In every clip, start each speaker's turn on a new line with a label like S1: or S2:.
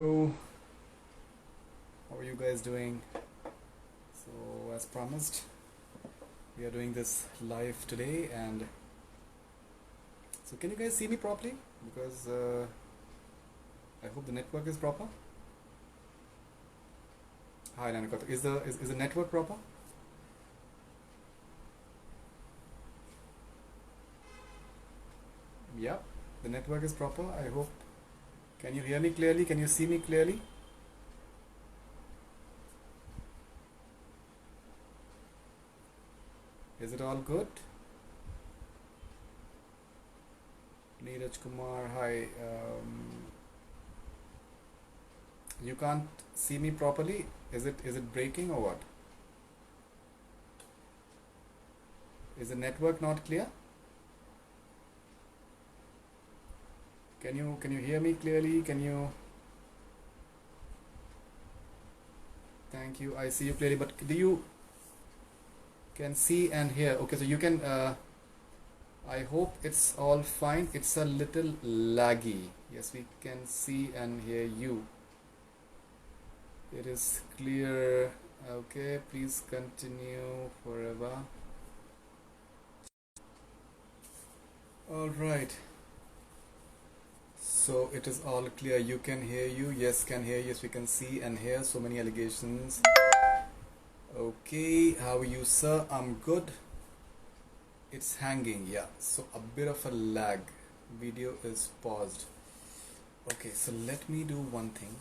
S1: So, how are you guys doing? So, as promised, we are doing this live today, and so can you guys see me properly? Because I hope the network is proper. Hi, Nanikot. Is the network proper? Yeah, the network is proper. I hope. Can you hear me clearly? Can you see me clearly? Is it all good? Neeraj Kumar, hi. You can't see me properly. Is it breaking or what? Is the network not clear? Can you hear me clearly? Can you? Thank you. I see you clearly, but do you can see and hear? Okay, so you can. I hope it's all fine. It's a little laggy. Yes, we can see and hear you. It is clear. Okay, please continue forever. All right. So it is all clear. You can hear you. Yes, can hear. Yes, we can see and hear. So many allegations. Okay, how are you, sir? I'm good. It's hanging, yeah. So a bit of a lag. Video is paused. Okay, so let me do one thing.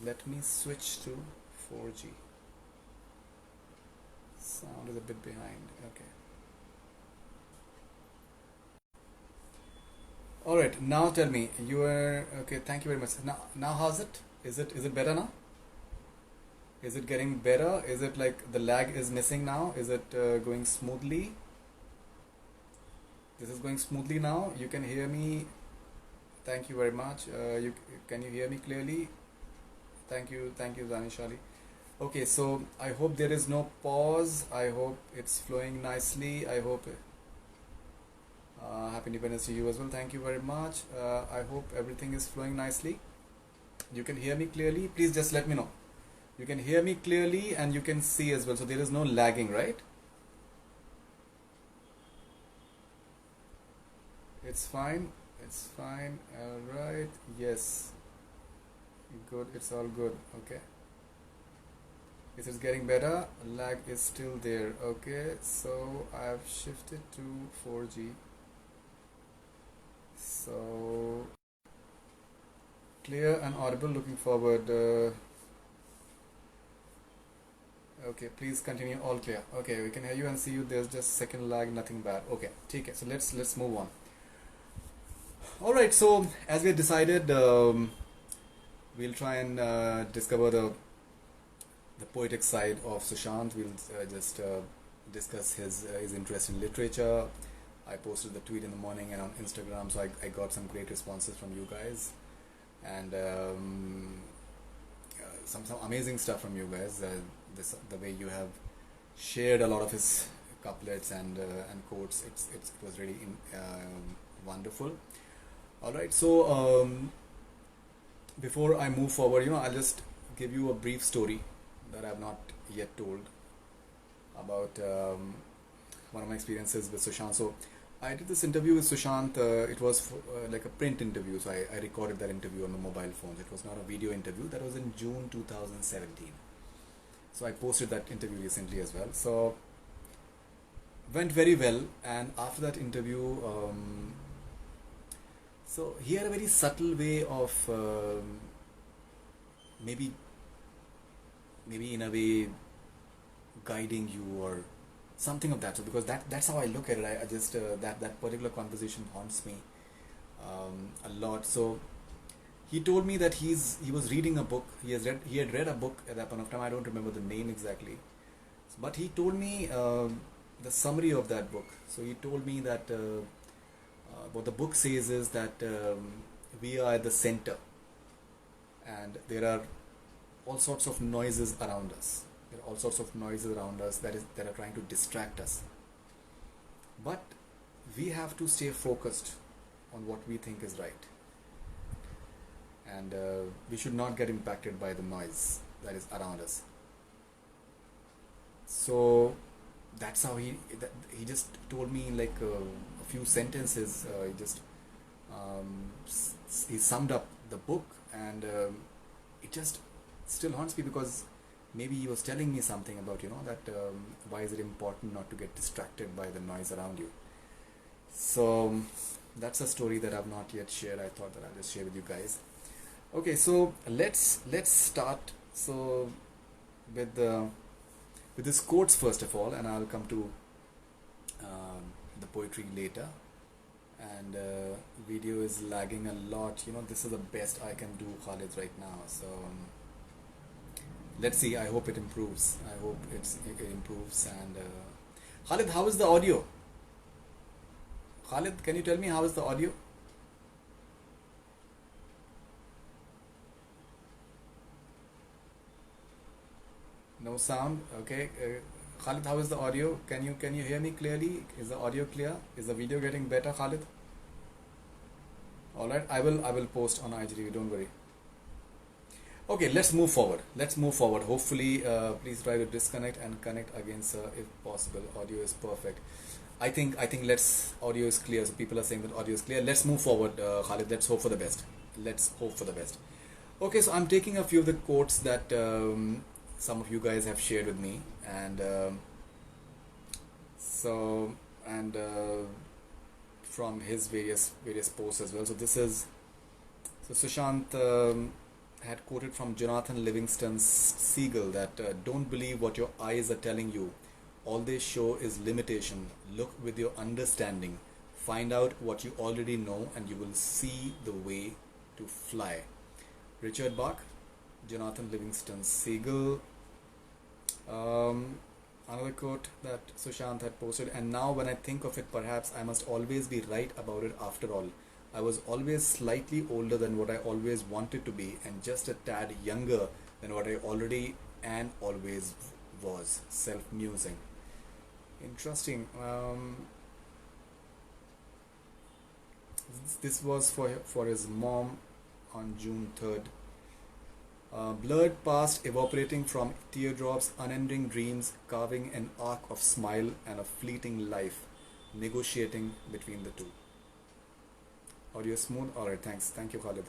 S1: Let me switch to 4G. Sound is a bit behind. Okay. All right. Now tell me. You are okay. Thank you very much. Now how's it? Is it better now? Is it getting better? Is it like the lag is missing now? Is it going smoothly? This is going smoothly now. You can hear me. Thank you very much. You can you hear me clearly? Thank you, Zanishali. Okay, so I hope there is no pause. I hope it's flowing nicely. I hope Happy Independence to you as well. Thank you very much. I hope everything is flowing nicely. You can hear me clearly. Please just let me know. You can hear me clearly and you can see as well. So there is no lagging, right? It's fine. It's fine. All right. Yes. Good. It's all good. Okay. It is getting better. Lag is still there. Okay. So I've shifted to 4G. So clear and audible. Looking forward. Okay, please continue. All clear. Okay, we can hear you and see you. There's just second lag. Nothing bad. Okay, take it. So let's move on. All right. So as we decided, we'll try and discover the poetic side of Sushant. We'll just discuss his interest in literature. I posted the tweet in the morning and on Instagram, so I got some great responses from you guys, and some amazing stuff from you guys. The way you have shared a lot of his couplets and quotes, it was really wonderful. All right, so before I move forward, I'll just give you a brief story that I've not yet told about one of my experiences with Sushant. So I did this interview with Sushant. It was like a print interview, so I recorded that interview on the mobile phones. It was not a video interview. That was in June 2017. So I posted that interview recently as well. So went very well, and after that interview, so he had a very subtle way of maybe in a way guiding you or something of that. So because that's how I look at it. I just that particular conversation haunts me a lot. So he told me that he was reading a book. He had read a book at that point of time. I don't remember the name exactly, but he told me the summary of that book. So he told me that what the book says is that we are at the center, and there are all sorts of noises around us. There are all sorts of noises around us that are trying to distract us. But we have to stay focused on what we think is right. and we should not get impacted by the noise that is around us. So that's how he just told me in like a few sentences. He just he summed up the book, and it just still haunts me, because maybe he was telling me something about, that why is it important not to get distracted by the noise around you. So that's a story that I've not yet shared. I thought that I'll just share with you guys. Okay, so let's start. So with the with this quotes first of all, and I'll come to the poetry later. And video is lagging a lot. This is the best I can do, Khalid, right now. So let's see. I hope it improves. I hope it improves. And Khalid, how is the audio? Khalid, can you tell me how is the audio? No sound. Okay. Khalid, how is the audio? Can you hear me clearly? Is the audio clear? Is the video getting better, Khalid? All right. I will post on IGTV. Don't worry. Okay, let's move forward. Let's move forward. Hopefully, please try to disconnect and connect again, sir, if possible. Audio is perfect. I think let's audio is clear. So people are saying that audio is clear. Let's move forward, Khalid. Let's hope for the best. Let's hope for the best. Okay, so I'm taking a few of the quotes that some of you guys have shared with me, and so and from his various posts as well. So this is so Sushant had quoted from Jonathan Livingston Seagull that don't believe what your eyes are telling you. All they show is limitation. Look with your understanding. Find out what you already know, and you will see the way to fly. Richard Bach, Jonathan Livingston Seagull. Another quote that Sushant had posted, and now when I think of it, perhaps I must always be right about it after all. I was always slightly older than what I always wanted to be, and just a tad younger than what I already and always was. Self-musing. Interesting. This was for his mom on June 3rd. Blurred past evaporating from teardrops, unending dreams, carving an arc of smile and a fleeting life, negotiating between the two. Audio smooth? Alright, thanks. Thank you, Khalid.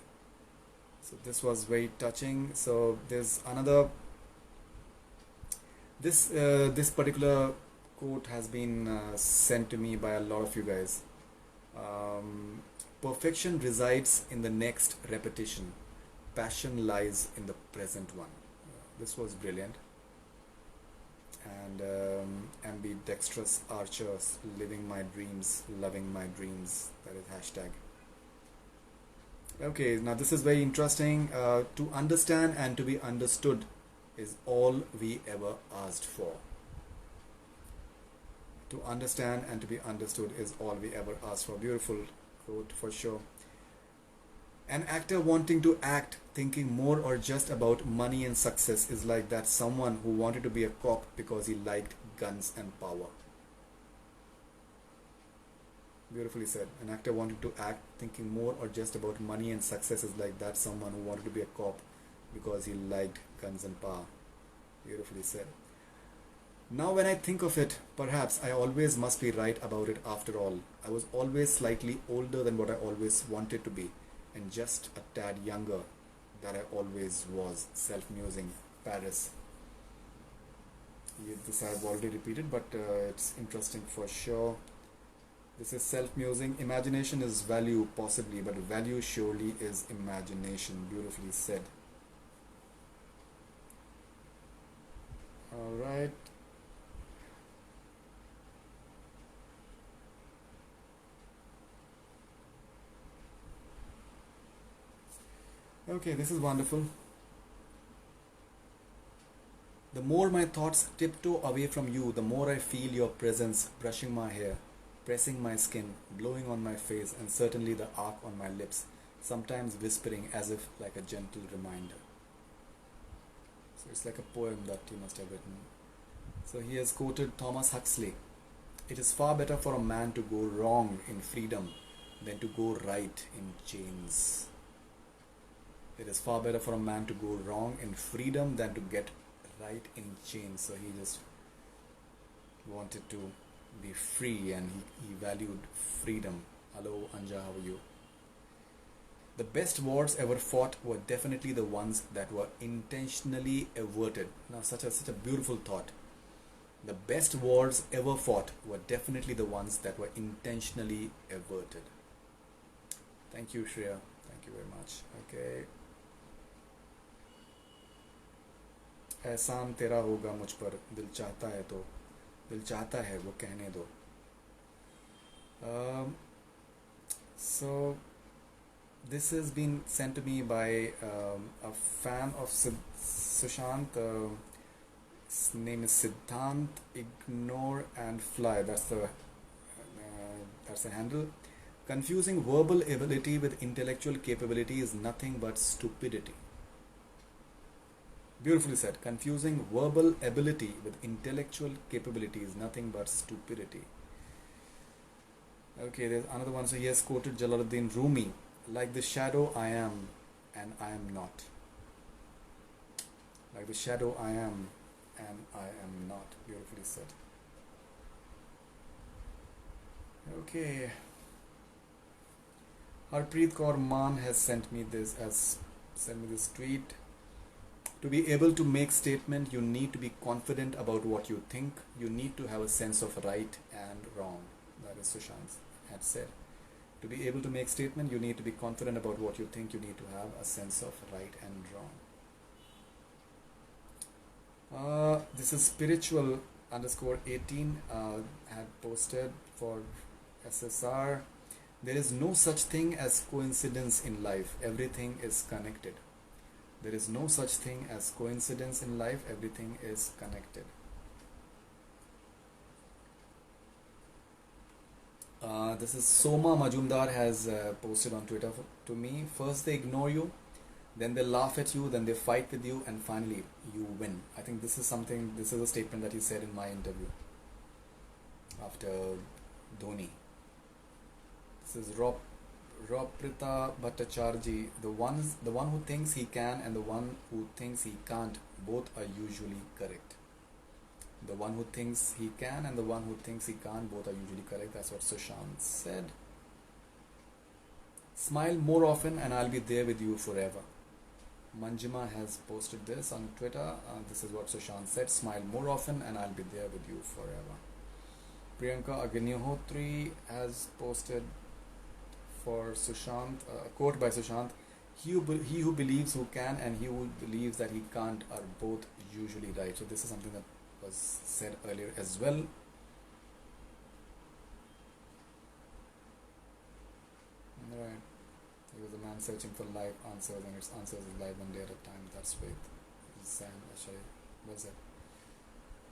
S1: So this was very touching. So there's another. This particular quote has been sent to me by a lot of you guys. Perfection resides in the next repetition. Passion lies in the present one. This was brilliant. And ambidextrous archers, living my dreams, loving my dreams. That is hashtag. Okay, now this is very interesting. To understand and to be understood is all we ever asked for. To understand and to be understood is all we ever asked for. Beautiful quote for sure. An actor wanting to act, thinking more or just about money and success is like that someone who wanted to be a cop because he liked guns and power. Beautifully said. An actor wanting to act, thinking more or just about money and success is like that someone who wanted to be a cop because he liked guns and power. Beautifully said. Now when I think of it, perhaps I always must be right about it after all. I was always slightly older than what I always wanted to be, and just a tad younger than I always was. Self-musing, Paris. This I've already repeated, but it's interesting for sure. This is self-musing. Imagination is value, possibly, but value surely is imagination. Beautifully said. All right. Okay, this is wonderful. The more my thoughts tiptoe away from you, the more I feel your presence brushing my hair, pressing my skin, blowing on my face, and certainly the arc on my lips, sometimes whispering as if like a gentle reminder. So it's like a poem that he must have written. So he has quoted Thomas Huxley. It is far better for a man to go wrong in freedom than to go right in chains. It is far better for a man to go wrong in freedom than to get right in chains. So he just wanted to be free, and he valued freedom. Hello, Anja, how are you? The best wars ever fought were definitely the ones that were intentionally averted. Now, such a beautiful thought. The best wars ever fought were definitely the ones that were intentionally averted. Thank you, Shreya. Thank you very much. Okay. एहसान तेरा होगा मुझ पर, दिल चाहता है तो, दिल चाहता है वो कहने दो. So this has been sent to me by a fan of Sushant. His name is Siddhant. Ignore and fly. That's the handle. Confusing verbal ability with intellectual capability is nothing but stupidity. Beautifully said. Confusing verbal ability with intellectual capability is nothing but stupidity. Okay, there's another one. So he has quoted Jalaluddin Rumi, like the shadow I am and I am not. Like the shadow I am and I am not. Beautifully said. Okay. Harpreet Kaur Maan has sent me this tweet. To be able to make statement, you need to be confident about what you think. You need to have a sense of right and wrong. That is Sushant had said. To be able to make statement, you need to be confident about what you think. You need to have a sense of right and wrong. This is spiritual _18 had posted for SSR. There is no such thing as coincidence in life. Everything is connected. There is no such thing as coincidence in life. Everything is connected. This is Soma Majumdar has posted on Twitter to me. First they ignore you, then they laugh at you, then they fight with you, and finally you win. I think this is a statement that he said in my interview after Dhoni. This is Roprita Bhattacharjee. The one who thinks he can and the one who thinks he can't, both are usually correct. The one who thinks he can and the one who thinks he can't, both are usually correct. That's what Sushant said. Smile more often and I'll be there with you forever. Manjima has posted this on Twitter. This is what Sushant said. Smile more often and I'll be there with you forever. Priyanka Agnihotri has posted for Sushant, a quote by Sushant. He who believes who can and he who believes that he can't are both usually right. So this is something that was said earlier as well. Right. He was a man searching for life answers, and its answers is live one day at a time. That's with Sam Ashray. What's that?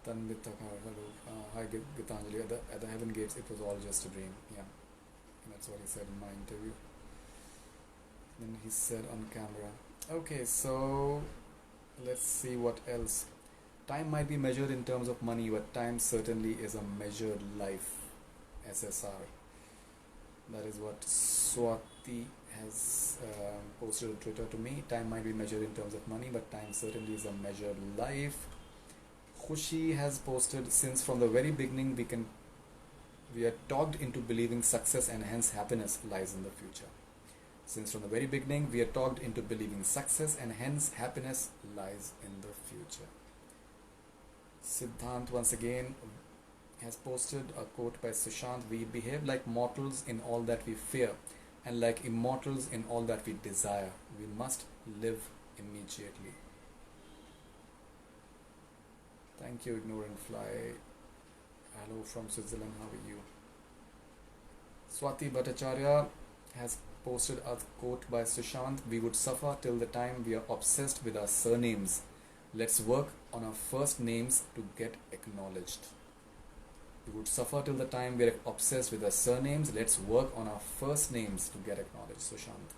S1: Tanvit Thakar, hello. Hi Gitanjali. At the heaven gates, it was all just a dream. Yeah. That's what he said in my interview. Then he said on camera. Okay, so let's see what else. Time might be measured in terms of money, but time certainly is a measured life. SSR. That is what Swati has posted on Twitter to me. Time might be measured in terms of money, but time certainly is a measured life. Khushi has posted, since from the very beginning we are talked into believing success and hence happiness lies in the future. Since from the very beginning we are talked into believing success and hence happiness lies in the future. Siddhant once again has posted a quote by Sushant. We behave like mortals in all that we fear and like immortals in all that we desire. We must live immediately. Thank you, Ignore and Fly. Hello from Switzerland, how are you? Swati Bhattacharya has posted a quote by Sushant. We would suffer till the time we are obsessed with our surnames. Let's work on our first names to get acknowledged. We would suffer till the time we are obsessed with our surnames. Let's work on our first names to get acknowledged. Sushant.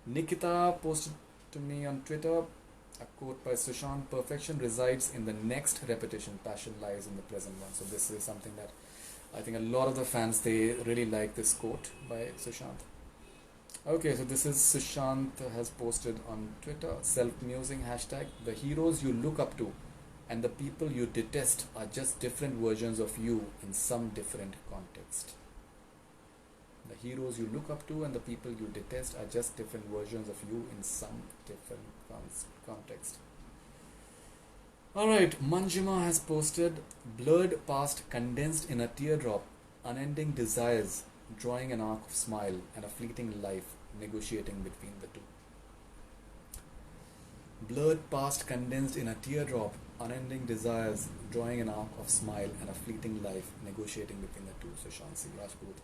S1: Nikita posted to me on Twitter a quote by Sushant. Perfection resides in the next repetition. Passion lies in the present one. So this is something that I think a lot of the fans, they really like this quote by Sushant. Okay, so this is Sushant has posted on Twitter, self-musing hashtag, the heroes you look up to and the people you detest are just different versions of you in some different context. The heroes you look up to and the people you detest are just different versions of you in some different context. Alright, Manjima has posted blurred past condensed in a teardrop, unending desires, drawing an arc of smile, and a fleeting life negotiating between the two. Blurred past condensed in a teardrop, unending desires, drawing an arc of smile, and a fleeting life negotiating between the two. So Shansi Rajput.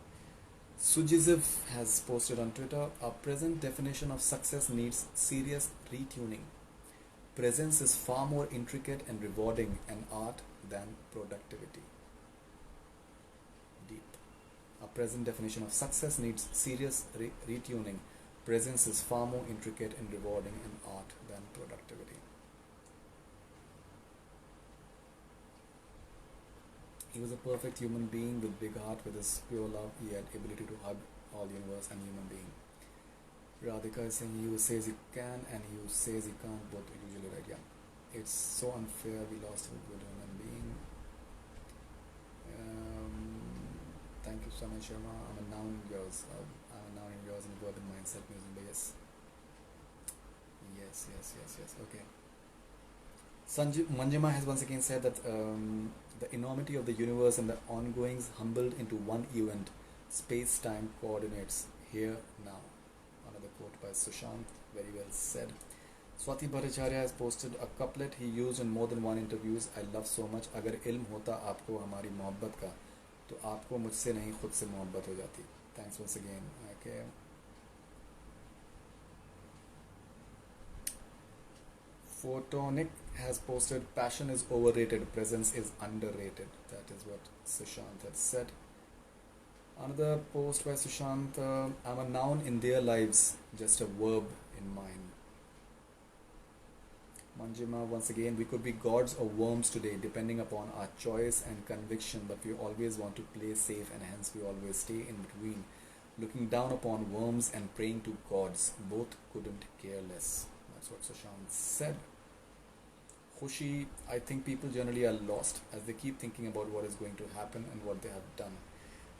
S1: Sujiziv has posted on Twitter, our present definition of success needs serious retuning. Presence is far more intricate and rewarding an art than productivity. Deep. Our present definition of success needs serious retuning. Presence is far more intricate and rewarding an art than productivity. He was a perfect human being with big heart, with his pure love. He had ability to hug all universe and human being. Radhika is saying he who says he can and he who says he can't both usually right. Yeah, it's so unfair. We lost a good human being. Thank you so much, Sharma. I'm a noun in yours. I'm a noun in yours and a verb in mindset music. But yes, yes. Okay. Manjima has once again said that the enormity of the universe and the ongoings humbled into one event, space-time coordinates, here, now. Another quote by Sushant, very well said. Swati Bhattacharya has posted a couplet he used in more than one interviews. I love so much. अगर इल्म होता आपको हमारी मोहब्बत का तो आपको मुझसे नहीं खुद से मोहब्बत हो जाती. Thanks once again. Okay. Photonic has posted passion is overrated, presence is underrated. That is what Sushant had said. Another post by Sushant, I'm a noun in their lives, just a verb in mine. Manjima, once again, we could be gods or worms today, depending upon our choice and conviction, but we always want to play safe and hence we always stay in between, looking down upon worms and praying to gods. Both couldn't care less. That's what Sushant said. Khushi, I think people generally are lost as they keep thinking about what is going to happen and what they have done.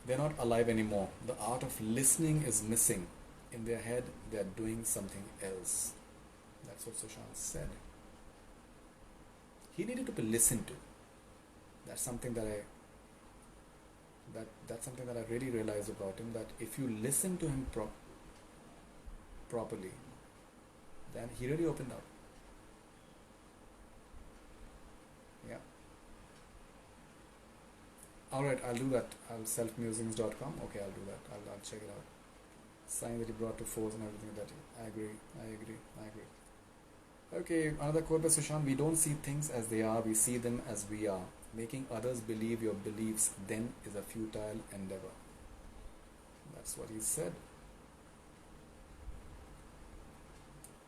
S1: They're not alive anymore. The art of listening is missing. In their head, they are doing something else. That's what Sushant said. He needed to be listened to. That's something that that's something that I really realized about him. That if you listen to him properly, then he really opened up. Yeah. Alright, I'll do that. Selfmusings.com. Okay, I'll do that. I'll check it out. Sign that he brought to force and everything that I agree. Okay, another quote by Sushant. We don't see things as they are, we see them as we are. Making others believe your beliefs then is a futile endeavor. That's what he said.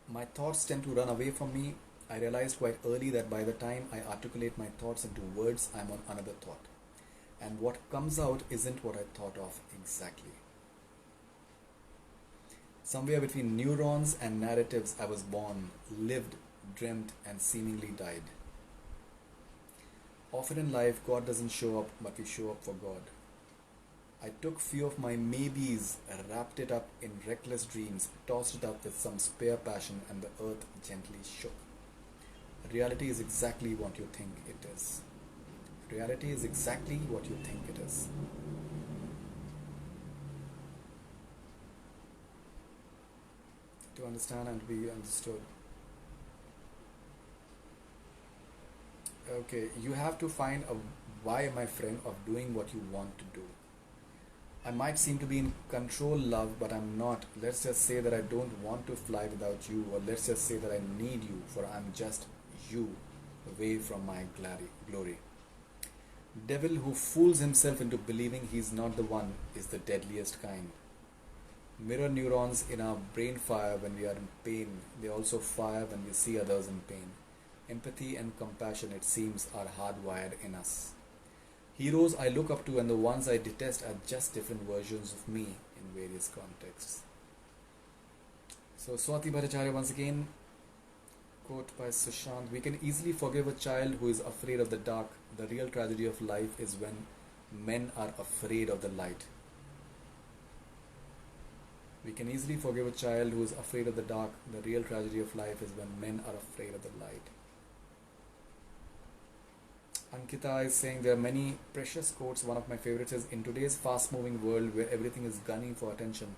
S1: My thoughts tend to run away from me. I realized quite early that by the time I articulate my thoughts into words, I'm on another thought. And what comes out isn't what I thought of exactly. Somewhere between neurons and narratives, I was born, lived, dreamt, and seemingly died. Often in life, God doesn't show up, but we show up for God. I took few of my maybes, wrapped it up in reckless dreams, tossed it up with some spare passion, and the earth gently shook. Reality is exactly what you think it is. Reality is exactly what you think it is. To understand and be understood. Okay, you have to find a why, my friend, of doing what you want to do. I might seem to be in control, love, but I'm not. Let's just say that I don't want to fly without you, or let's just say that I need you, for I'm just you, away from my glory. Devil who fools himself into believing he's not the one is the deadliest kind. Mirror neurons in our brain fire when we are in pain. They also fire when we see others in pain. Empathy and compassion, it seems, are hardwired in us. Heroes I look up to and the ones I detest are just different versions of me in various contexts. So Swati Bhattacharya once again, quote by Sushant: "We can easily forgive a child who is afraid of the dark. The real tragedy of life is when men are afraid of the light." We can easily forgive a child who is afraid of the dark. The real tragedy of life is when men are afraid of the light. Ankita is saying there are many precious quotes. One of my favorites is: "In today's fast moving world where everything is gunning for attention,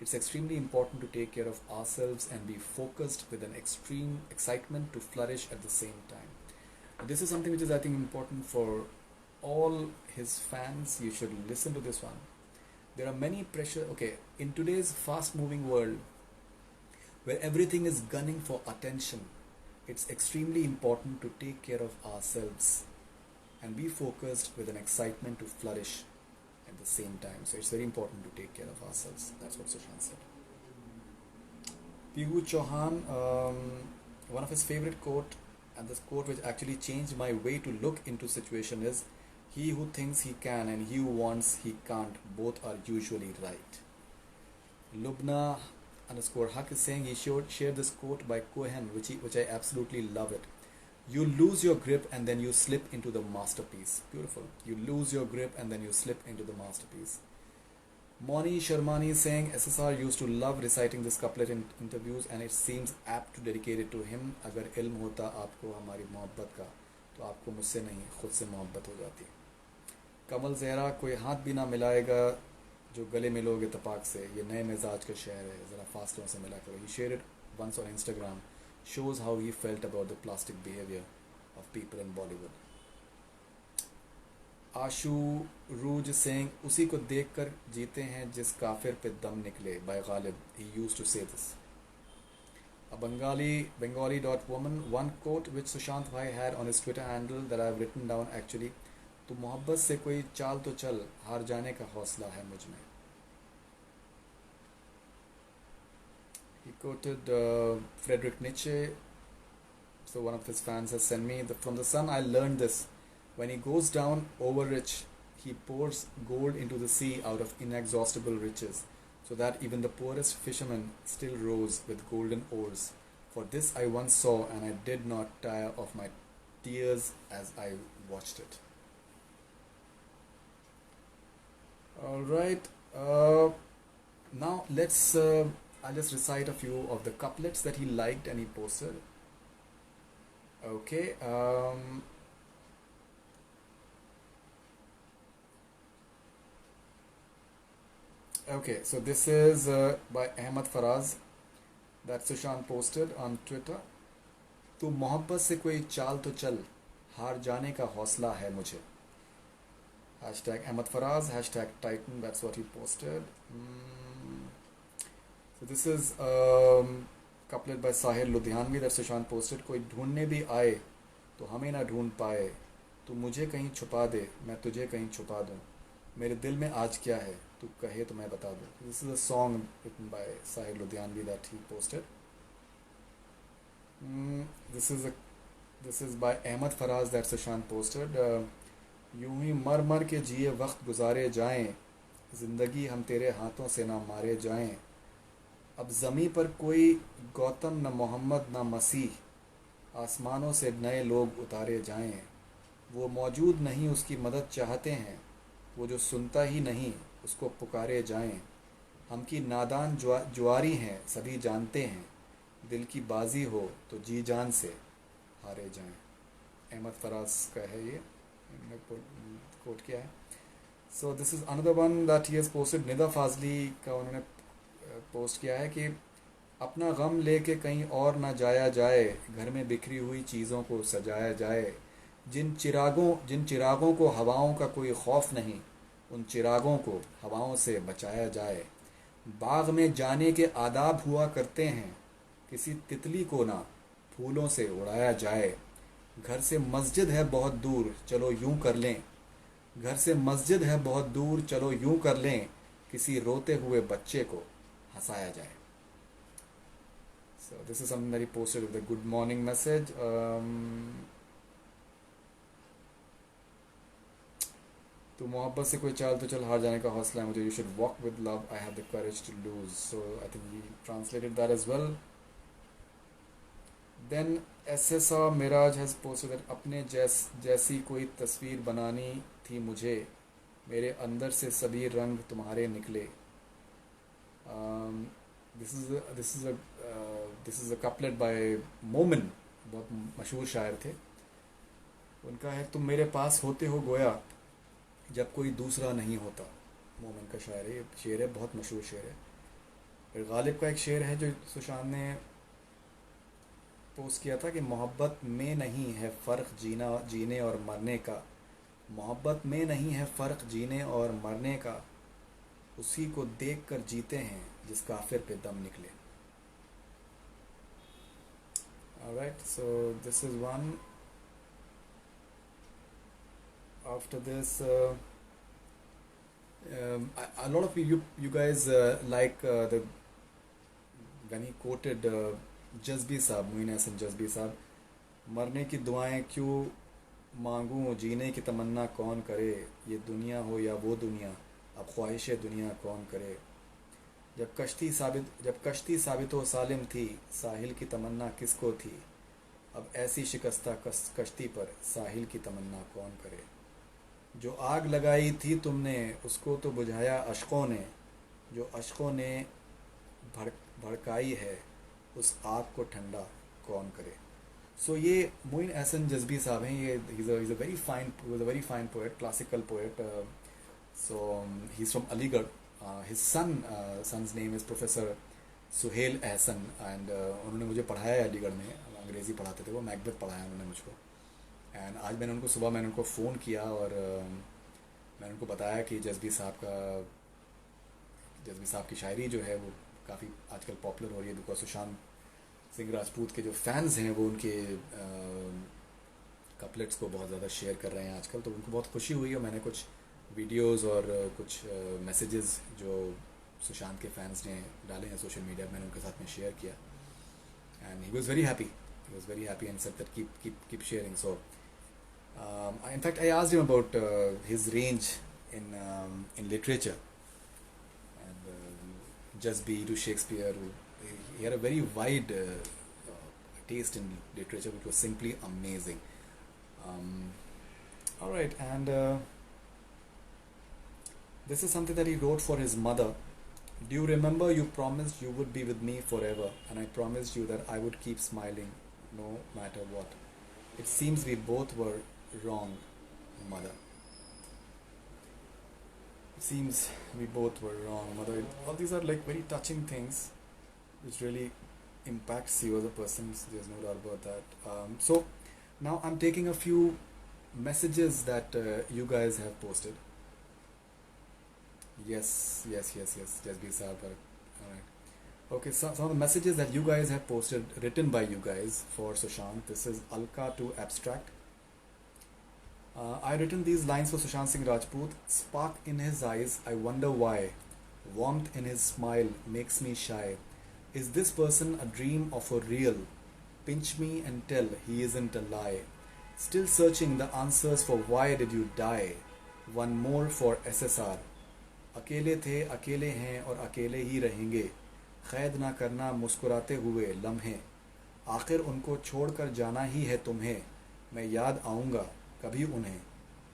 S1: it's extremely important to take care of ourselves and be focused with an extreme excitement to flourish at the same time." This is something which is, I think, important for all his fans. You should listen to this one. There are many pressure. Okay, in today's fast moving world where everything is gunning for attention, it's extremely important to take care of ourselves and be focused with an excitement to flourish at the same time. So it's very important to take care of ourselves. That's what Sushant said. Pihu Chauhan, one of his favorite quote, and this quote which actually changed my way to look into situation is: "He who thinks he can and he who wants he can't, both are usually right." Lubna underscore Haq is saying he shared this quote by Cohen, which I absolutely love it. "You lose your grip and then you slip into the masterpiece." Beautiful. You lose your grip and then you slip into the masterpiece. Moni Sharmani is saying SSR used to love reciting this couplet in interviews and it seems apt to dedicate it to him. "अगर इल्म होता आपको हमारी मोहब्बत का तो आपको मुझसे नहीं खुद से मोहब्बत हो जाती." कमल जहरा, "कोई हाथ भी ना मिलाएगा जो गले मिलोगे तपाक से, ये नए मिजाज का शहर है, ज़रा फासलों से मिला करो." He shared it once on Instagram. Shows how he felt about the plastic behavior of people in Bollywood. Ashu Ruj saying, "उसी को देख कर जीते हैं जिस काफिर पे दम निकले." By Ghalib, he used to say this. A Bengali.woman, one quote which Sushant Bhai had on his Twitter handle that I have written down actually: "तू मोहब्बत से कोई चाल तो चल, हार जाने का हौसला है मुझ में." He quoted Friedrich Nietzsche. So one of his fans has sent me, "From the sun I learned this. When he goes down overrich, he pours gold into the sea out of inexhaustible riches, so that even the poorest fisherman still rows with golden oars. For this I once saw, and I did not tire of my tears as I watched it." All right. Now let's. I'll just recite a few of the couplets that he liked and he posted. Okay. Okay, so this is by Ahmed Faraz that Sushant posted on Twitter. "तू मोहब्बत से कोई चाल तो चल, हार जाने का हौसला है मुझे." Hashtag Ahmed Faraz, hashtag Titan, that's what he posted. So this is couplet by Sahil Ludhianvi that Sushant posted. "कोई ढूंढने भी आए तो हमें ना ढूंढ पाए, तू मुझे कहीं छुपा दे मैं तुझे कहीं छुपा दूं, मेरे दिल में आज क्या है तू कहे तो मैं बता दूं." This is a song written by Sahil Ludhianvi that he posted. This is by Ahmed Faraz that Sushant posted. "यूं ही मर मर के जिए वक्त गुजारे जाएं, जिंदगी हम तेरे हाथों से ना मारे जाएं, अब ज़मीं पर कोई गौतम न मोहम्मद न मसीह, आसमानों से नए लोग उतारे जाएं, वो मौजूद नहीं उसकी मदद चाहते हैं, वो जो सुनता ही नहीं उसको पुकारे जाएं, हम की नादान जुआरी हैं सभी जानते हैं, दिल की बाजी हो तो जी जान से हारे जाएं." अहमद फराज का है ये, कोट किया है. So this is another one that he has posted. Nida Fazli का उन्होंने पोस्ट किया है कि "अपना गम लेके कहीं और ना जाया जाए, घर में बिखरी हुई चीज़ों को सजाया जाए, जिन चिरागों को हवाओं का कोई खौफ नहीं, उन चिरागों को हवाओं से बचाया जाए, बाग में जाने के आदाब हुआ करते हैं, किसी तितली को ना फूलों से उड़ाया जाए, घर से मस्जिद है बहुत दूर चलो यूं कर लें, घर से मस्जिद है बहुत दूर चलो यूं कर लें, किसी रोते हुए बच्चे को हंसाया जाए." So this is something that he posted with a good morning message. तो मोहब्बत से कोई चाल तो चल, हार जाने का हौसला है मुझे. You should walk with love, I have the courage to lose. So I think he translated that as well. Then SSR Miraj has posted that अपने जैसी कोई तस्वीर बनानी थी मुझे, मेरे अंदर से सभी रंग तुम्हारे निकले. This is a couplet by Momin, बहुत मशहूर शायर थे. उनका है, तुम मेरे पास होते हो गोया जब कोई दूसरा नहीं होता. मोमिन का शायर है, ये शेर है, बहुत मशहूर शेर है. फिर गालिब का एक शेर है जो सुशांत ने पोस्ट किया था कि मोहब्बत में नहीं है फ़र्क जीने और मरने का. मोहब्बत में नहीं है फ़र्क जीने और मरने का, उसी को देख कर जीते हैं जिस काफिर पे दम निकले. Alright, so this is one. After this, a lot of you guys like the when he quoted जज़्बी साहब, मोइन हसन जज़्बी साहब, मरने की दुआएं क्यों मांगूं, जीने की तमन्ना कौन करे, ये दुनिया हो या वो दुनिया, अब ख्वाहिश दुनिया कौन करे. जब कश्ती साबित हो सालिम थी, साहिल की तमन्ना किसको थी, अब ऐसी शिकस्ता कश्ती पर साहिल की तमन्ना कौन करे. जो आग लगाई थी तुमने, उसको तो बुझाया अश्कों ने, जो अश्कों ने भड़काई है, उस आग को ठंडा कौन करे. सो ये मोइन एहसन जज़्बी साहब हैं. ये he's a very fine, was a very fine poet, classical poet. So he's from Aligarh. His son's name is Professor Suhail Ahsan, and उन्होंने मुझे पढ़ाया है अलीगढ़ में, अंग्रेज़ी पढ़ाते थे वो, मैकबेथ पढ़ाया उन्होंने मुझको. एंड आज मैंने उनको फ़ोन किया और मैंने उनको बताया कि जज़्बी साहब की शायरी जो है वो काफ़ी आजकल पॉपुलर हो रही है, बिकॉज सुशांत सिंह राजपूत के जो फैंस हैं वो उनके कपलेट्स को बहुत ज़्यादा शेयर कर रहे हैं आजकल. तो उनको बहुत खुशी हुई और मैंने कुछ वीडियोस और कुछ मैसेजेस जो सुशांत के फैंस ने डाले हैं सोशल मीडिया, मैंने उनके साथ में शेयर किया. And he was very happy and said that keep sharing. So in fact I asked him about his range in literature, and Jasby to Shakespeare. He had a very wide taste in literature, which was simply amazing. All right, and this is something that he wrote for his mother. Do you remember you promised you would be with me forever, and I promised you that I would keep smiling no matter what. It seems we both were wrong, mother. It seems we both were wrong, mother. All these are like very touching things which really impacts you as a person. There's no doubt about that. So now I'm taking a few messages that you guys have posted. Yes, Jasbir Saab. Alright. Okay, so some of the messages that you guys have posted, written by you guys for Sushant. This is Alka to Abstract. I written these lines for Sushant Singh Rajput. Spark in his eyes, I wonder why. Warmth in his smile makes me shy. Is this person a dream or for real? Pinch me and tell he isn't a lie. Still searching the answers for why did you die. One more for SSR. अकेले थे, अकेले हैं और अकेले ही रहेंगे. क़ैद ना करना मुस्कुराते हुए लम्हे. आखिर उनको छोड़कर जाना ही है तुम्हें. मैं याद आऊँगा कभी उन्हें,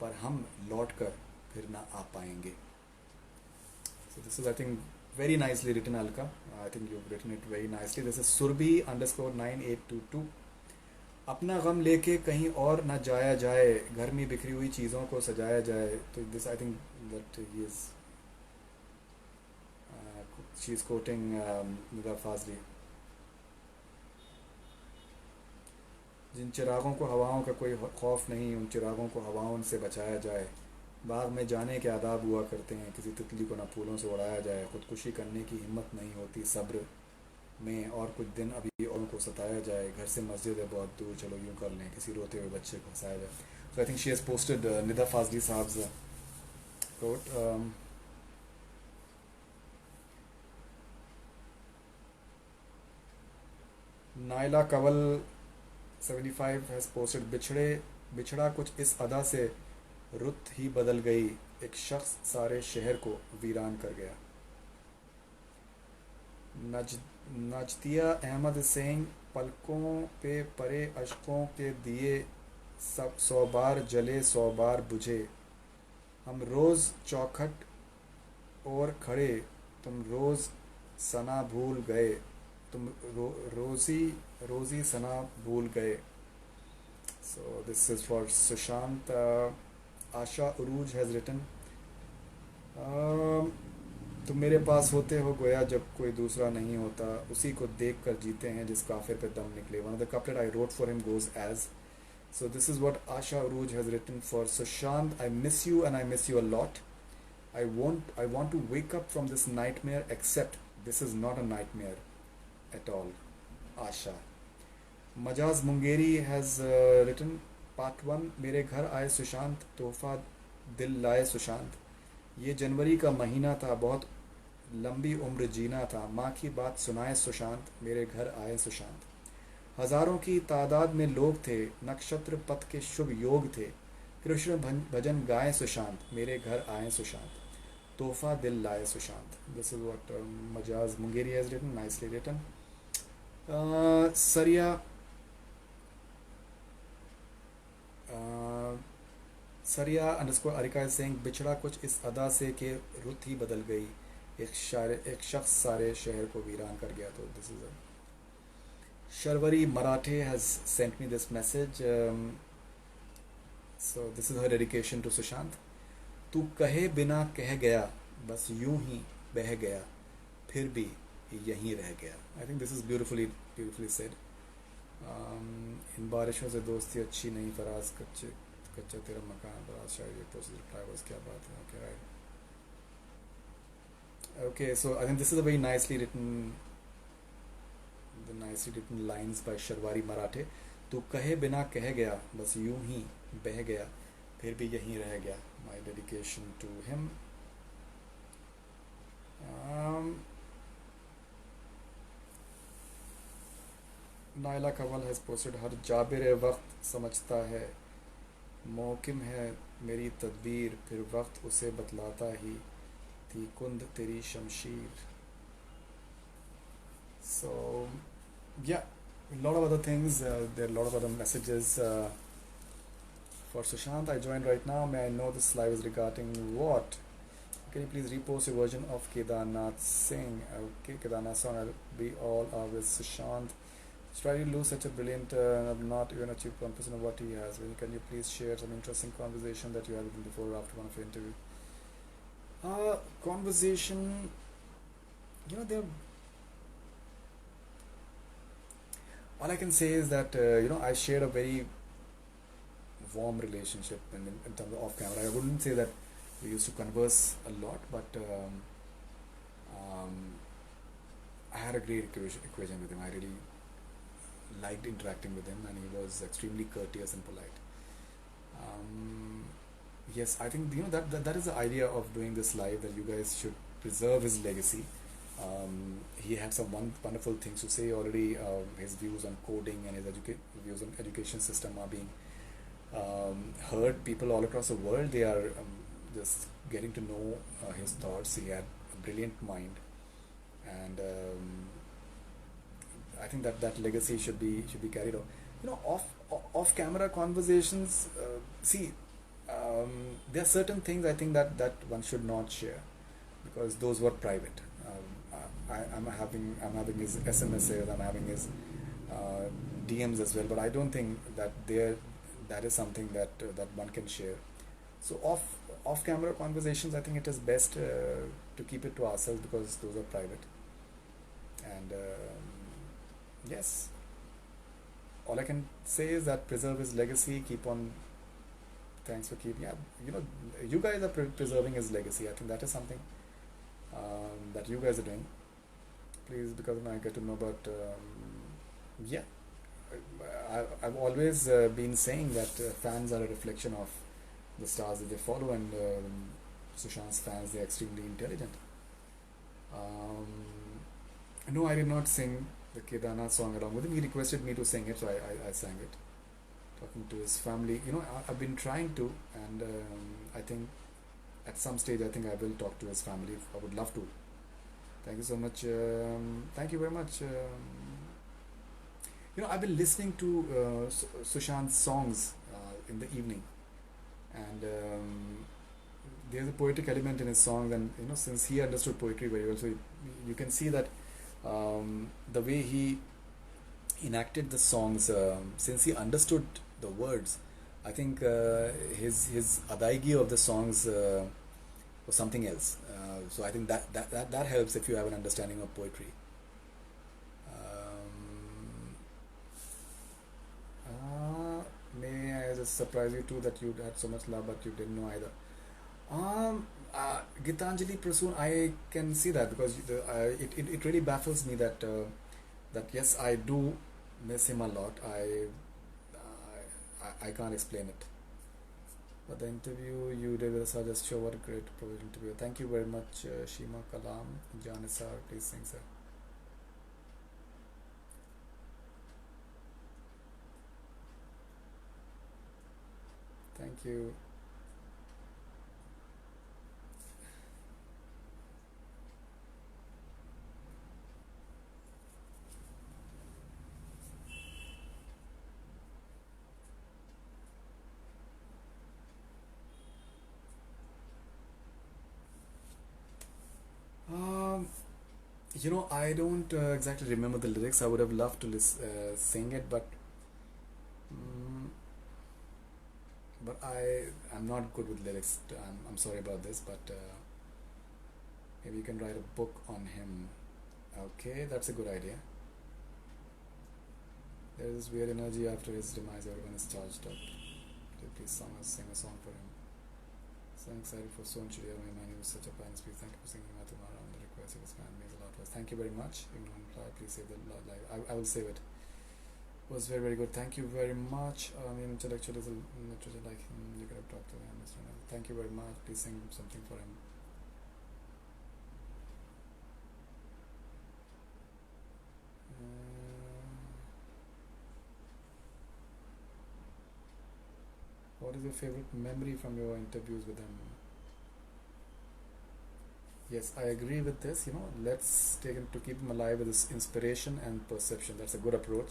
S1: पर हम लौट कर फिर ना आ पाएंगे. So this is, I think, very nicely written, Alka. I think you've written it very nicely. This is Surbi_9822. अपना गम लेके कहीं और ना जाया जाए, घर में बिखरी हुई चीज़ों को सजाया जाए. तो this, I think that he is she's quoting Nida Fazli. जिन चिरागों को हवाओं का कोई खौफ नहीं, उन चिरागों को हवाओं से बचाया जाए. बाग में जाने के आदाब हुआ करते हैं, किसी तितली को ना फूलों से उड़ाया जाए. ख़ुदकुशी करने की हिम्मत नहीं होती सब्र में, और कुछ दिन अभी और को सताया जाए. घर से मस्जिद है बहुत दूर, चलो यूँ कर लें, किसी रोते हुए बच्चे को हंसाया जाए. So I think she has posted Nida Fazli Saab's quote. Naila Kawal 75 has posted बिछड़ा कुछ इस अदा से रुत ही बदल गई. एक शख्स सारे शहर को वीरान कर गया. नज नजदिया अहमद सिंह, पलकों पे परे अशकों के दिए, सब 100 बार जले 100 बार बुझे. हम रोज़ चौखट और खड़े, तुम रोज़ सना भूल गए. तुम रोज़ी रोज़ी सना भूल गए. So this is for Sushant. Asha Uruj has written, um, तुम मेरे पास होते हो गोया जब कोई दूसरा नहीं होता, उसी को देख कर जीते हैं जिस काफिर पे दम निकले. One of the couplet I wrote for him goes as, so this is what Asha Uruj has written for Sushant. I miss you and I miss you a lot. I want to wake up from this nightmare, except this is not a nightmare at all. Asha. Majaz Mungeri has written part 1. मेरे घर आए सुशांत, तोहफा दिल लाए सुशांत. ये जनवरी का महीना था, बहुत लंबी उम्र जीना था. माँ की बात सुनाए सुशांत, मेरे घर आए सुशांत. हजारों की तादाद में लोग थे, नक्षत्र पथ के शुभ योग थे. कृष्ण भजन गाए सुशांत, मेरे घर आए सुशांत. तोहफा दिल लाए Sushant. This is what Majaz Mungeri has written. Nicely written. Saria सरिया अंडरस्कोर अरिका is saying, बिछड़ा कुछ इस अदा से कि रुत ही बदल गई. एक शख्स सारे शहर को वीरान कर गया. तो this is Sharvari Marathe has sent me this message. So this is her dedication to Sushant. तू कहे बिना कह गया, बस यूं ही बह गया, फिर भी यहीं रह गया. I think this is beautifully said. इन बारिशों से दोस्ती अच्छी नहीं फराज, कच्चा तेरा मकान फराज. शायद ये प्रोसेस रिप्लाई वाज, क्या बात है. Okay right. Okay, so I think this is a very nicely written lines by Sharwari Marathe. तू कहे बिना कह गया, बस यूं ही बह गया, फिर भी यहीं रह गया. My dedication to him. Naila Kawal has posted, हर जाबिर वक्त समझता है, मौकिम है मेरी तदबीर, फिर वक्त उसे बतलाता ही थी कुंद तेरी शमशीर. So yeah, a lot of other things. There are a lot of other messages for Sushant. I joined right now. May I know this live is regarding what? Can you please repost your version of Kedarnath Singh? Okay, Kedarnath song. I'll be all with Sushant. Try to lose such a brilliant, not even achieve 1% of what he has. Can you please share some interesting conversation that you had with him before or after one of your interview? Conversation, there. All I can say is that I shared a very warm relationship in terms of off camera. I wouldn't say that we used to converse a lot, but I had a great equation with him. I really liked interacting with him, and he was extremely courteous and polite. Yes, I think that is the idea of doing this live, that you guys should preserve his legacy. He had some wonderful things to say already. His views on coding and his views on education system are being heard. People all across the world, they are just getting to know his thoughts. He had a brilliant mind, and I think that legacy should be carried on. Off camera conversations. There are certain things I think that one should not share, because those were private. I'm having his SMSs, I'm having his DMs as well, but I don't think that is something that one can share. So off camera conversations, I think it is best to keep it to ourselves, because those are private. And yes, all I can say is that preserve his legacy. Keep on. Thanks for keeping. You guys are preserving his legacy. I think that is something that you guys are doing. Please, because I get to know about. I've always been saying that fans are a reflection of the stars that they follow, and Sushant's fans, they're extremely intelligent. No, I did not sing the Kedarnath song along with him. He requested me to sing it, so I sang it. Talking to his family, I've been trying to, and I think at some stage, I think I will talk to his family. I would love to. Thank you so much. Thank you very much. I've been listening to Sushant's songs in the evening, and there's a poetic element in his songs, and since he understood poetry very well, so you can see that the way he enacted the songs, since he understood the words, I think his adaigi of the songs was something else. So I think that helps if you have an understanding of poetry. May I just surprise you too that you had so much love, but you didn't know either. Gitanjali Prasoon, I can see that because it really baffles me that that yes, I do miss him a lot. I can't explain it. But the interview you did with us, just show what a great professional interview. Thank you very much, Shima Kalam, Janisar, please sing, sir. Thank you. Um, I don't exactly remember the lyrics. I would have loved to sing it, mm, but I'm not good with lyrics. I'm sorry about this, but maybe you can write a book on him. Okay, that's a good idea. There is weird energy after his demise. Everyone is charged up. Please sing a song for him. So excited for Son Chiriya. My man, he was such a fine speech. Thank you for singing Matumara on the request. It was fan means a lot to us. Thank you very much. Even on reply, please save the live. I will save it. It was very, very good. Thank you very much. Intellectual is a literature like him. You could have talked to him. Thank you very much. Please sing something for him. What is your favorite memory from your interviews with him? Yes, I agree with this. Let's take him to keep him alive with his inspiration and perception. That's a good approach.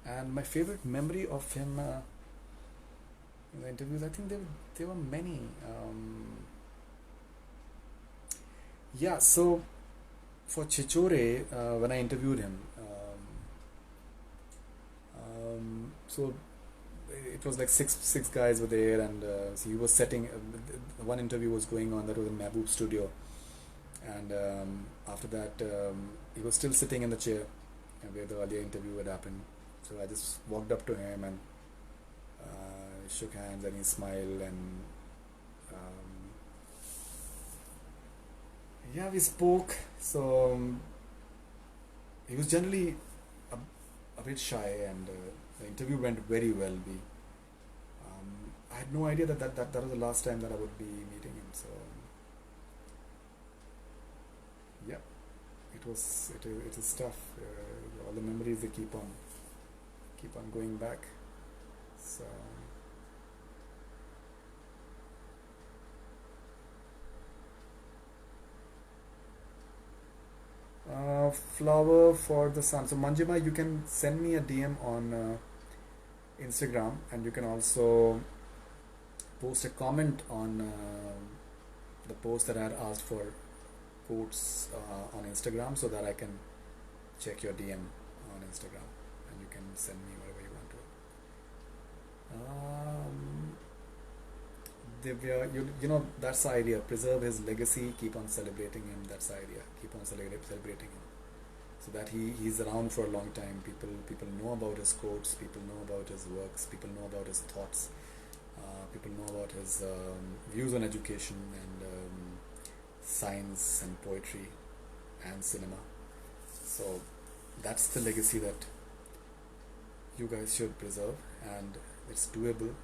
S1: And my favorite memory of him in the interviews, I think there were many. Yeah, so for Chichore, when I interviewed him, so it was like six guys were there, and so he was setting. One interview was going on that was in Mehboob studio, and after that he was still sitting in the chair where the earlier interview had happened. So I just walked up to him and shook hands, and he smiled, and yeah, we spoke. So he was generally a bit shy, and the interview went very well. I had no idea that was the last time that I would be meeting him. So yeah, it is tough. All the memories, they keep on going back. So flower for the sun. So Manjima, you can send me a DM on Instagram, and you can also post a comment on the post that I had asked for quotes on Instagram, so that I can check your DM on Instagram, and you can send me whatever you want to. Divya, that's the idea. Preserve his legacy, keep on celebrating him. That's the idea. Keep on celebrating him, so that he's around for a long time. People know about his quotes. People know about his works. People know about his thoughts. People know about his views on education and science and poetry and cinema. So that's the legacy that you guys should preserve, and it's doable.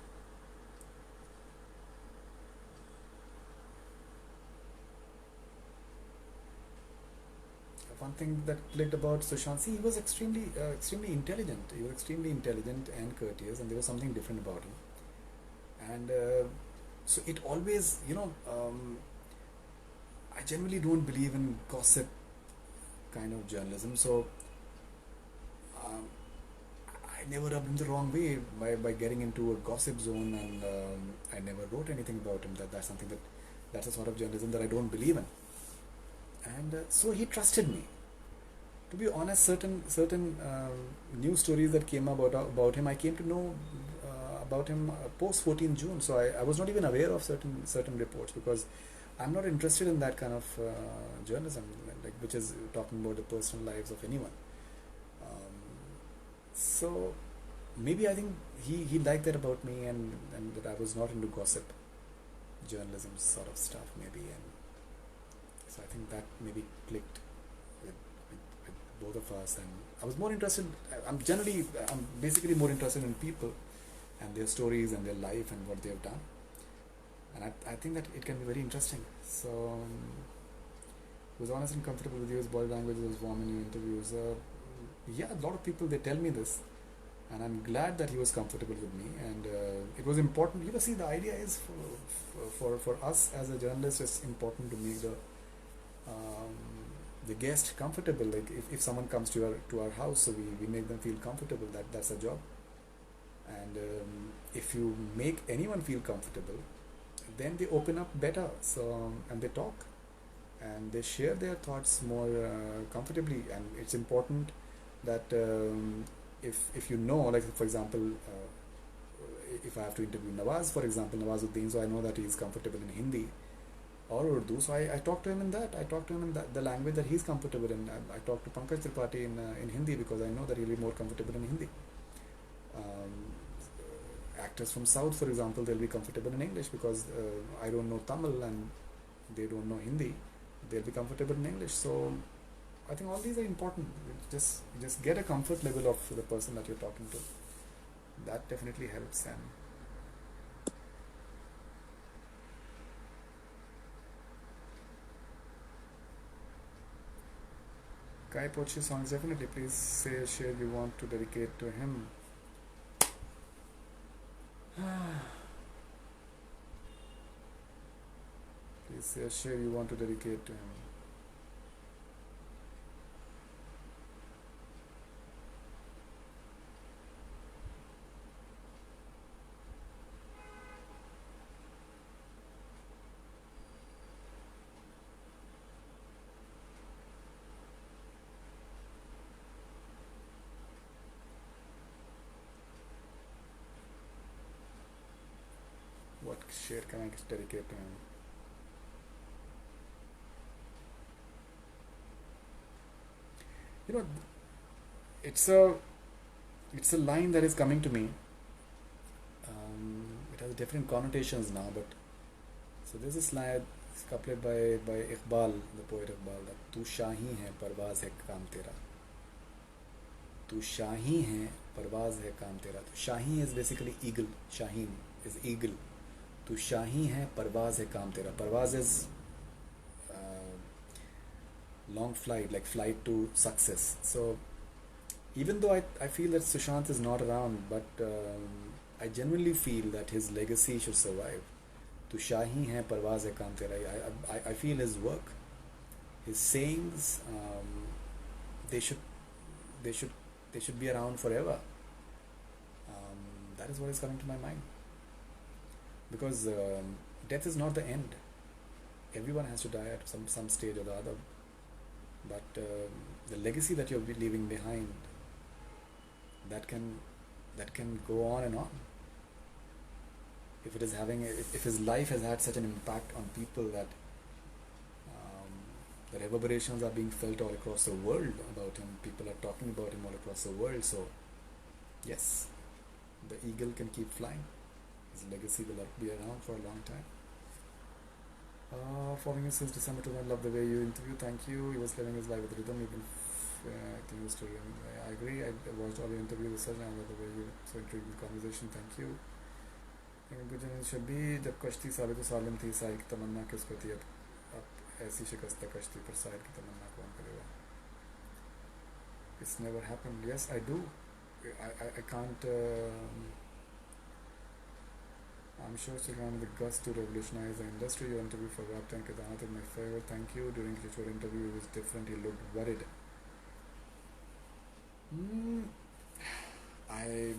S1: One thing that clicked about Sushant, see, he was extremely intelligent. He was extremely intelligent and courteous, and there was something different about him. And So it always, I generally don't believe in gossip kind of journalism. So um, I never rubbed him the wrong way by getting into a gossip zone, and I never wrote anything about him. That's something that's a sort of journalism that I don't believe in. And so he trusted me. To be honest, certain news stories that came about him, I came to know about him post 14 June. So I was not even aware of certain reports, because I'm not interested in that kind of journalism, like which is talking about the personal lives of anyone. Um, so maybe I think he liked that about me, and that I was not into gossip journalism sort of stuff, maybe. And so I think that maybe clicked with both of us. And I was more interested, I'm basically more interested in people and their stories and their life and what they have done. And I think that it can be very interesting. So he was honest and comfortable with you. His body language was warm in your interviews. Yeah, a lot of people, they tell me this, and I'm glad that he was comfortable with me. And it was important. See, the idea is for us as a journalist, it's important to make um, the guest comfortable. Like if someone comes to our house, so we make them feel comfortable. That's a job. And if you make anyone feel comfortable, then they open up better. So and they talk, and they share their thoughts more comfortably. And it's important that if you know, like for example, if I have to interview Nawaz, for example, Nawazuddin, so I know that he is comfortable in Hindi or Urdu, so I talk to him in that. I talk to him in the language that he's comfortable in. I talk to Pankaj Tripathi in Hindi, because I know that he'll be more comfortable in Hindi. Um, Actors from South, for example, they'll be comfortable in English, because I don't know Tamil and they don't know Hindi. They'll be comfortable in English. So I think all these are important. Just get a comfort level of the person that you're talking to. That definitely helps. And Kai Pochi songs, definitely. Please say a share you want to dedicate to him. Please say a share you want to dedicate to him. What share can I dedicate to him? You know, it's a it's a line that is coming to me. It has different connotations now, but so there's this line, it's couplet by Iqbal, the poet Iqbal, that तू शाही है परवाज़ है काम तेरा. तू शाही है परवाज़ है काम तेरा. तो शाही is basically eagle. Shaheen is eagle. तू शाही है परवाज़ है काम तेरा. Parvaz is long flight, like flight to success. So even though I feel that Sushant is not around, but I genuinely feel that his legacy should survive. To Shahi hai parwaaz hai kaam tera. I feel his work, his sayings, they should they should they should be around forever. That is what is coming to my mind. Because death is not the end. Everyone has to die at some stage or the other. But the legacy that you're leaving behind, that can go on and on. If it is if his life has had such an impact on people that the reverberations are being felt all across the world about him, people are talking about him all across the world. So yes, the eagle can keep flying. His legacy will be around for a long time. Following you since December 2000, love the way you interview. Thank you. He was living his life with rhythm. Even continues to. I agree. I watched all your interviews with such, and I love the way you so intriguing conversation. Thank you. गुजरन शबी जब कश्ती साबित सालिम थी साहिल की तमन्ना किसको थी अब ऐसी शिकस्त कश्ती पर साहिल की तमन्ना कौन करेगा. It's never happened. Yes, I do. I can't. I'm sure Sushant with the guts to revolutionize the industry. Your interview for Raptor and Kedarnath is my favorite. Thank you. During your interview, it was different. He looked worried. Mm, I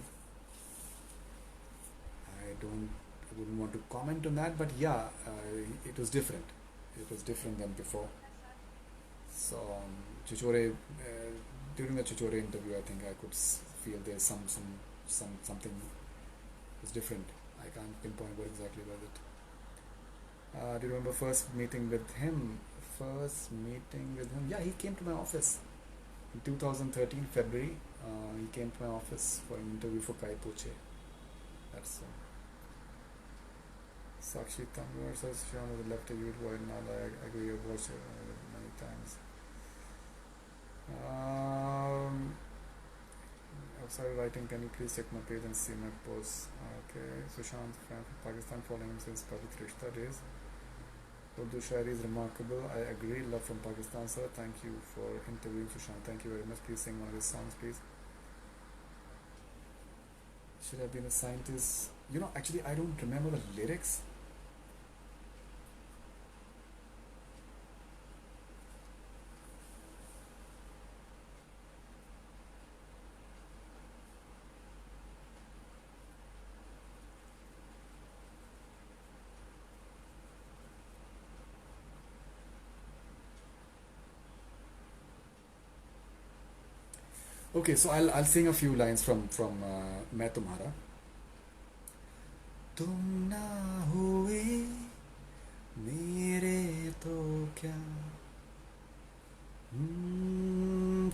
S1: I wouldn't want to comment on that, but yeah, it was different. It was different than before. So Chichore, during the Chichore interview, I think I could feel there's something was different. I can't pinpoint what exactly was it. Do you remember first meeting with him? First meeting with him? Yeah, he came to my office in 2013 February. He came to my office for an interview for Kai Poche. That's Sakshi Tanwar says Sean would love to use word now. I agree. I've watched it many times. I've started writing. Can you please check my page and see my posts? Okay. Sushant from Pakistan, following him since Padit Rishta days. Urdu Shairi is remarkable. I agree. Love from Pakistan, sir. Thank you for interviewing Sushant. Thank you very much. Please sing one of his songs, please. Should have been a scientist. Actually, I don't remember the lyrics. Okay, so I'll sing a few lines from मैं तुम्हारा. तुम ना हुए मेरे तो क्या,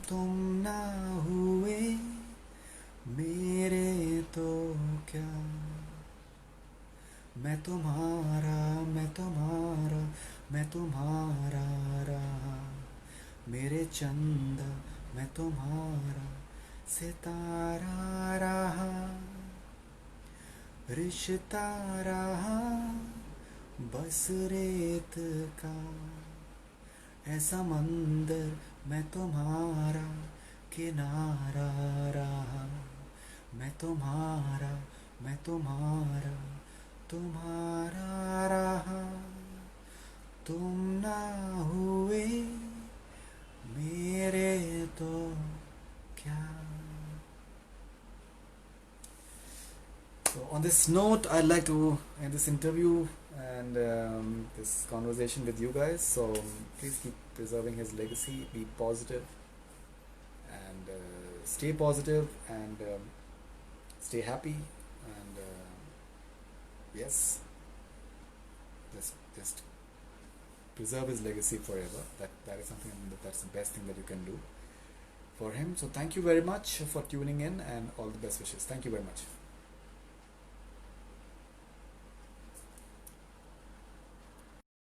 S1: तुम ना हुए मेरे तो क्या, मैं तुम्हारा मैं तुम्हारा मैं तुम्हारा रहा, मेरे चंदा मैं तुम्हारा सितारा रहा, रिश्ता रहा बस रेत का, ऐसा मंदिर मैं तुम्हारा किनारा रहा, मैं तुम्हारा तुम्हारा रहा, तुम ना हुए मेरे तो क्या. So on this note, I'd like to end this interview and this conversation with you guys. So please keep preserving his legacy. Be positive and stay positive and stay happy. And yes, just preserve his legacy forever. That is something that's the best thing that you can do for him. So thank you very much for tuning in and all the best wishes. Thank you very much.